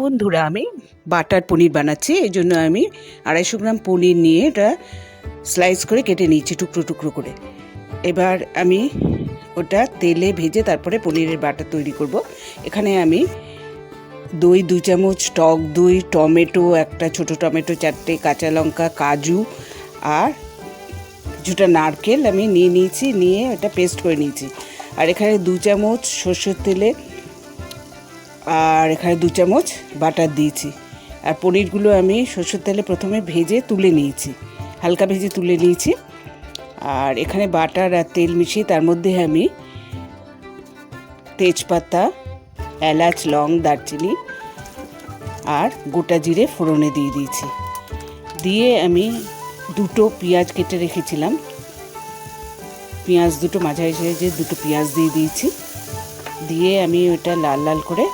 বন্ধুরা, আমি বাটার পনির বানাচ্ছি। এই জন্য আমি 250 গ্রাম পনির নিয়ে এটা স্লাইস করে কেটে নিয়েছি টুকরো টুকরো করে। এবার আমি ওটা তেলে ভেজে তারপরে পনিরের বাটার তৈরি করব। এখানে আমি দই 2 চামচ, টক দই, টমেটো, একটা ছোটো টমেটো, 4টে কাঁচা লঙ্কা, কাজু আর কিছুটা নারকেল আমি নিয়ে ওটা পেস্ট করে নিয়েছি। আর এখানে 2 চামচ সর্ষের তেলে আর এখানে 2 চামচ বাটার দিয়েছি। আর পনিরগুলো আমি সর্ষের তেলে প্রথমে ভেজে তুলে নিয়েছি, হালকা ভেজে তুলে নিয়েছি। আর এখানে বাটার আর তেল মিশিয়ে তার মধ্যে আমি তেজপাতা, এলাচ, লং, দারচিনি আর গোটা জিরে ফোড়নে দিয়ে দিয়েছি। দিয়ে আমি 2টো পেঁয়াজ কেটে রেখেছিলাম, পেঁয়াজ 2টো মাঝারি সাইজে 2টো পেঁয়াজ দিয়ে দিয়েছি। দিয়ে আমি ওটা লাল লাল করে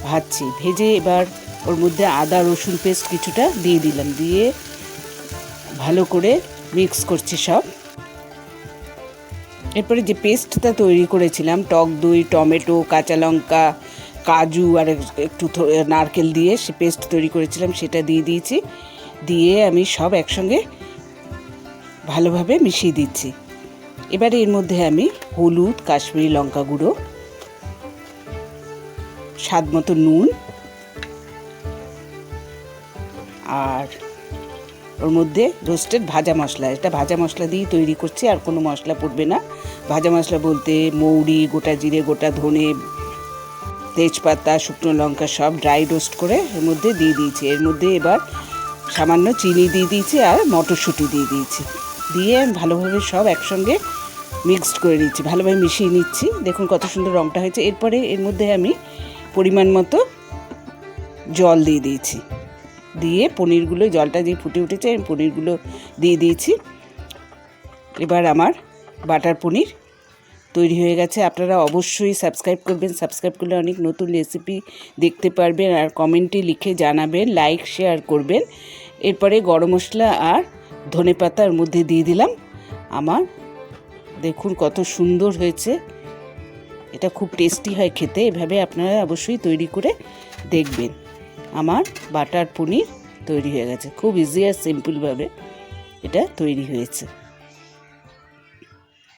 ভাজছি। ভেজে এবার ওর মধ্যে আদা রসুন পেস্ট কিছুটা দিয়ে দিলাম, দিয়ে ভালো করে মিক্স করছি সব। এরপরে যে পেস্টটা তৈরি করেছিলাম টক দই, টমেটো, কাঁচা লঙ্কা, কাজু আর একটু নারকেল দিয়ে সে পেস্ট তৈরি করেছিলাম সেটা দিয়ে দিয়েছি। দিয়ে আমি সব একসঙ্গে ভালোভাবে মিশিয়ে দিচ্ছি। এবারে এর মধ্যে আমি হলুদ, কাশ্মীরি লঙ্কা গুঁড়ো, স্বাদ মতো নুন আর ওর মধ্যে রোস্টেড ভাজা মশলা, এটা ভাজা মশলা দিয়ে তৈরি করছি, আর কোনো মশলা পড়বে না। ভাজা মশলা বলতে মৌরি, গোটা জিরে, গোটা ধনে, তেজপাতা, শুকনো লঙ্কা সব ড্রাই রোস্ট করে এর মধ্যে দিয়ে দিয়েছি। এর মধ্যে এবার সামান্য চিনি দিয়ে দিয়েছি আর মটরশুঁটি দিয়ে দিয়েছি। দিয়ে ভালোভাবে সব একসঙ্গে মিক্সড করে নিচ্ছি, ভালোভাবে মিশিয়ে নিচ্ছি। দেখুন কত সুন্দর রঙটা হয়েছে। এরপরে এর মধ্যে আমি পরিমাণ মতো জল দিয়ে দিয়েছি। দিয়ে পনিরগুলো, জলটা যে ফুটে উঠেছে আমি পনিরগুলো দিয়ে দিয়েছি। এবার আমার বাটার পনির তৈরি হয়ে গেছে। আপনারা অবশ্যই সাবস্ক্রাইব করবেন, সাবস্ক্রাইব করলে অনেক নতুন রেসিপি দেখতে পারবেন। আর কমেন্টে লিখে জানাবেন, লাইক শেয়ার করবেন। এরপরে গরম মশলা আর ধনেপাতার মধ্যে দিয়ে দিলাম। আমার দেখুন কত সুন্দর হয়েছে, এটা খুব টেস্টি হয় খেতে। এভাবে আপনারা অবশ্যই তৈরি করে দেখবেন। আমার বাটার পনির তৈরি হয়ে গেছে, খুব ইজি আর সিম্পলভাবে এটা তৈরি হয়েছে।